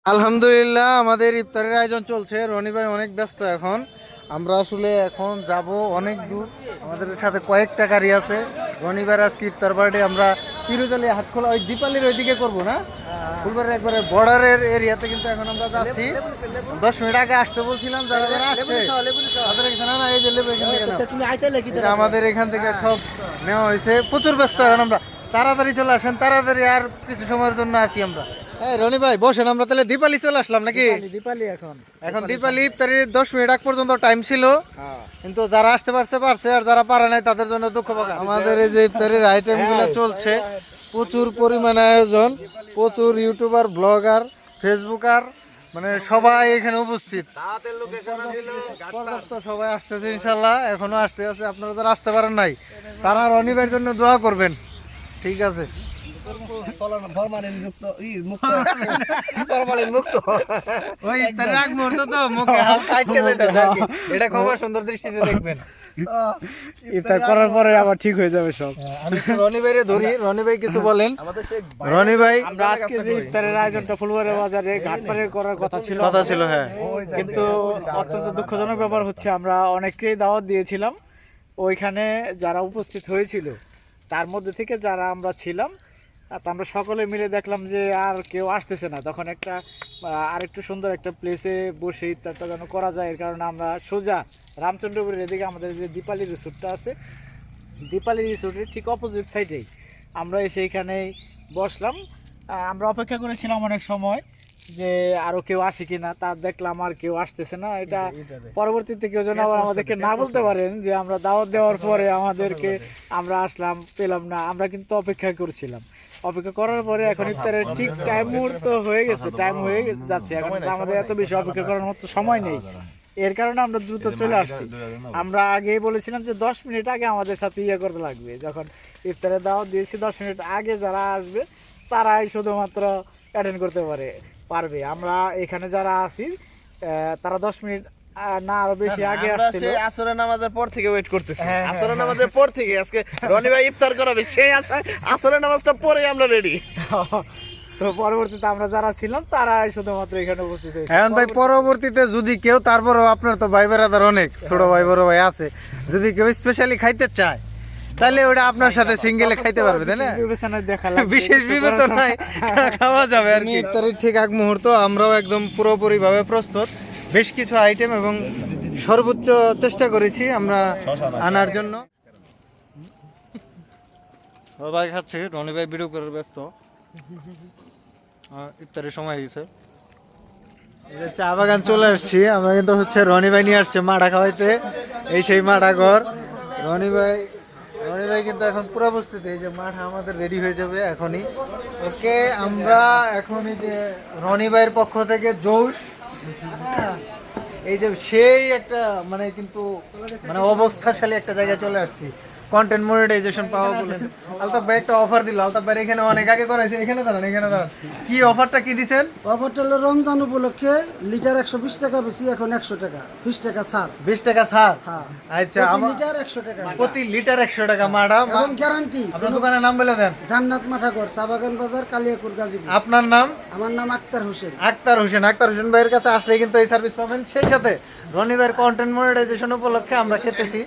আলহামদুলিল্লাহ আমাদের ইফতারের আয়োজন চলছে। রনি ভাই অনেক ব্যস্ত এখন। আমরা আসলে এখন যাব অনেক দূর। আমাদের সাথে কয়েকটা গাড়ি আছে। রনি ভাইয়ের আজকে ইফতার পার্টি আমরা পিরুজালি হাটখোলা ওই দীপালির ওইদিকে করবো না, ফুলবাড়ির একবারে বর্ডারের এরিয়াতে। কিন্তু এখন আমরা যাচ্ছি। 10 মিনিট আগে আসতে বলছিলাম, যারা যারা আসছে তাদের এখানে না, এই যে লেবু এখান থেকে নাও। আমাদের এখান থেকে সব নেওয়া হয়েছে। প্রচুর ব্যস্ত এখন আমরা। তাড়াতাড়ি চলে আসেন, তাড়াতাড়ি। আর কিছু সময়ের জন্য আসি আমরা। হ্যাঁ রনি ভাই বসেন, আমরা তাহলে দীপালি চলে আসলাম নাকি? দীপালি এখন এখন দীপালি ইফতারির 10 মিনিট আগ পর্যন্ত টাইম ছিল, কিন্তু যারা আসতে পারছে পারছে, আর যারা পারে নাই তাদের জন্য দুঃখ প্রকাশ। আমাদের এই যে ইফতারির আইটেম গুলো চলছে, প্রচুর পরিমাণে আয়োজন, প্রচুর ইউটিউবার, ব্লগার, ফেসবুকার, মানে সবাই এখানে উপস্থিত। পর্যাপ্ত সবাই আসতেছে ইনশাল্লাহ, এখনো আসতে আছে। আপনারা যারা আসতে পারেন নাই তারা রনি ভাইয়ের জন্য দোয়া করবেন, ঠিক আছে? এটা খুব সুন্দর দৃষ্টিতে দেখবেন। ইফতার করার পরে আবার ঠিক হয়ে যাবে সব। আমি রনি ভাইরে ধরি। রনি ভাই কিছু বলেন। রনি ভাই, আমরা আজকে যে ইফতারের আয়োজনটা ফুলবাড়ি বাজারে ঘাটপাড়ে করার কথা ছিল, হ্যাঁ, কিন্তু অত্যন্ত দুঃখজনক ব্যাপার হচ্ছে আমরা অনেককেই দাওয়াত দিয়েছিলাম। ওইখানে যারা উপস্থিত হয়েছিল তার মধ্যে থেকে যারা আমরা ছিলাম, তা আমরা সকলে মিলে দেখলাম যে আর কেউ আসতেছে না। তখন একটা আরেকটু সুন্দর একটা প্লেসে বসে ইফতারটা যেন করা যায়, এর কারণে আমরা সোজা রামচন্দ্রপুরের এদিকে আমাদের যে দীপালি রিসোর্টটা আছে, দীপালি রিসোর্টের ঠিক অপোজিট সাইডেই আমরা সেইখানেই বসলাম। আমরা অপেক্ষা করেছিলাম অনেক সময় যে আরও কেউ আসে কি না, তা দেখলাম আর কেউ আসতেছে না। এটা পরবর্তীতে কেউ যেন আবার আমাদেরকে না বলতে পারেন যে আমরা দাওয়াত দেওয়ার পরে আমাদেরকে আমরা আসলাম পেলাম না। আমরা কিন্তু অপেক্ষা করছিলাম, অপেক্ষা করার পরে এখন ইফতারের ঠিক টাইম মুহূর্ত হয়ে গেছে, টাইম হয়ে যাচ্ছে। এখন আমাদের এত বেশি অপেক্ষা করার মতো সময় নেই, এর কারণে আমরা দ্রুত চলে আসছি। আমরা আগেই বলেছিলাম যে 10 মিনিট আগে আমাদের সাথে ইয়ে করতে লাগবে। যখন ইফতারের দাওয়াত দিয়েছি 10 মিনিট আগে যারা আসবে তারাই শুধুমাত্র অ্যাটেন্ড করতে পারবে। আমরা এখানে যারা আছি তারা 10 মিনিট না আরো বেশি আগে আসছিল। আসরের নামাজের পর থেকে ওয়েট করতেছি। আসরের নামাজের পর থেকে আজকে রনি ভাই ইফতার করাবে, সেই আশায় আসরের নামাজটা পরে আমরা রেডি। তো পরবর্তীতে আমরা যারা ছিলাম তারা শুধুমাত্র এখানে উপস্থিত হয়েছে। এখন ভাই পরবর্তীতে যদি কেউ, তারপরও আপনার তো ভাই বেড়াদার অনেক, ছোট ভাই বড় ভাই আছে, যদি কেউ স্পেশালি খাইতে চায় তাহলে ওটা আপনার সাথে সিঙ্গেলে খাইতে পারবে, তাই না? বিবেচনায় দেখা লাগবে, বিশেষ বিবেচনায় খাওয়া যাবে আর কি। ইফতারের ঠিক আগ মুহূর্ত, আমরাও একদম পুরোপুরি ভাবে প্রস্তুত। বেশ কিছু আইটেম এবং সর্বোচ্চ চেষ্টা করেছি আমরা আনার জন্য। সবাই খাচ্ছে, রনি ভাই ভিডিও করার ব্যস্ত। ইফতারের সময় হয়েছে, চা বাগান চলে আসছি আমরা। কিন্তু হচ্ছে রনি ভাই নিয়ে আসছে মাঠা খাওয়াইতে, এই সেই মাঠা ঘর। রনি ভাই কিন্তু এখন পুরো প্রস্তুত। এই যে মাঠা আমাদের রেডি হয়ে যাবে এখনই। ওকে, আমরা এখন এই যে রনি ভাইয়ের পক্ষ থেকে জোশ, এই যে সেই একটা মানে কিন্তু মানে অবস্থাশালী একটা জায়গায় চলে আসছি। কন্টেন্ট মনিটাইজেশন পাওয়া বলেন। আলতাফ ভাই একটা অফার দিল। আলতাফ ভাই এখানে অনেক আগে করাইছে, এখানে দাঁড়ান, কি অফারটা কি দিছেন? অফারটা হলো রমজান উপলক্ষে লিটার 120 টাকা বেশি, এখন 100 টাকা, 20 টাকা ছাড়। 20 টাকা ছাড়? হ্যাঁ। আচ্ছা, লিটার 100 টাকা, প্রতি লিটার 100 টাকা মাডা এবং গ্যারান্টি। আপনার দোকানের নাম বলে দেন। জান্নাত মাঠাঘর, চাবাগান বাজার, কালিয়াকুর, গাজীপুর। আপনার নাম? আমার নাম আক্তার হোসেন। আক্তার হোসেন ভাইয়ের কাছে আসলে কিন্তু এই সার্ভিস পাবেন। সেই সাথে রনি ভাইয়ের কন্টেন্ট মনিটাইজেশন উপলক্ষে আমরা খেতেছি।